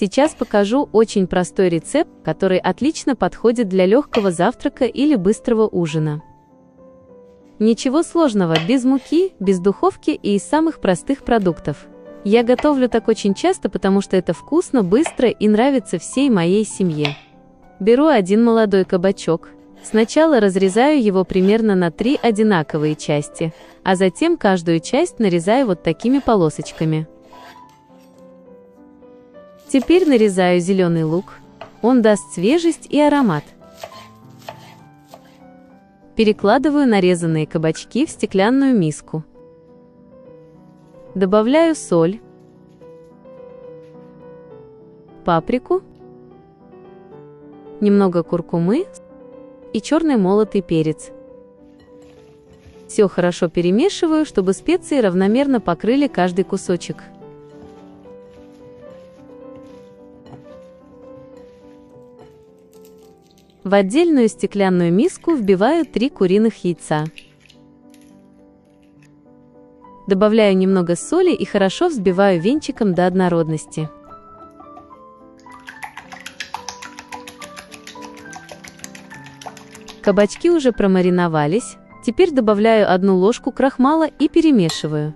Сейчас покажу очень простой рецепт, который отлично подходит для легкого завтрака или быстрого ужина. Ничего сложного, без муки, без духовки и из самых простых продуктов. Я готовлю так очень часто, потому что это вкусно, быстро и нравится всей моей семье. Беру один молодой кабачок. Сначала разрезаю его примерно на 3 одинаковые части, а затем каждую часть нарезаю вот такими полосочками. Теперь нарезаю зеленый лук. Он даст свежесть и аромат. Перекладываю нарезанные кабачки в стеклянную миску. Добавляю соль, паприку, немного куркумы и черный молотый перец. Все хорошо перемешиваю, чтобы специи равномерно покрыли каждый кусочек. В отдельную стеклянную миску вбиваю 3 куриных яйца. Добавляю немного соли и хорошо взбиваю венчиком до однородности. Кабачки уже промариновались. Теперь добавляю 1 ложку крахмала и перемешиваю.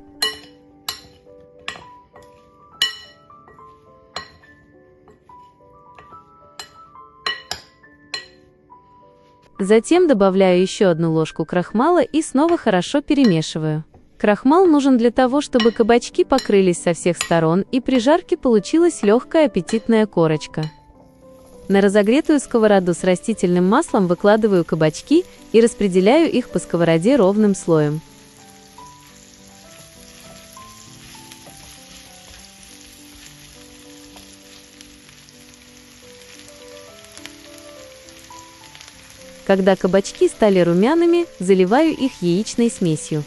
Затем добавляю еще 1 ложку крахмала и снова хорошо перемешиваю. Крахмал нужен для того, чтобы кабачки покрылись со всех сторон и при жарке получилась легкая аппетитная корочка. На разогретую сковороду с растительным маслом выкладываю кабачки и распределяю их по сковороде ровным слоем. Когда кабачки стали румяными, заливаю их яичной смесью.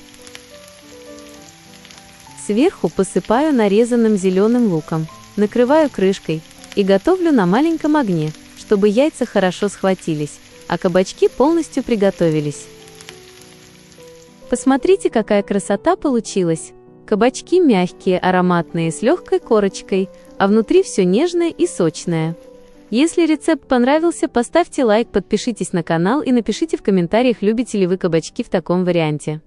Сверху посыпаю нарезанным зеленым луком, накрываю крышкой и готовлю на маленьком огне, чтобы яйца хорошо схватились, а кабачки полностью приготовились. Посмотрите, какая красота получилась! Кабачки мягкие, ароматные, с легкой корочкой, а внутри все нежное и сочное. Если рецепт понравился, поставьте лайк, подпишитесь на канал и напишите в комментариях, любите ли вы кабачки в таком варианте.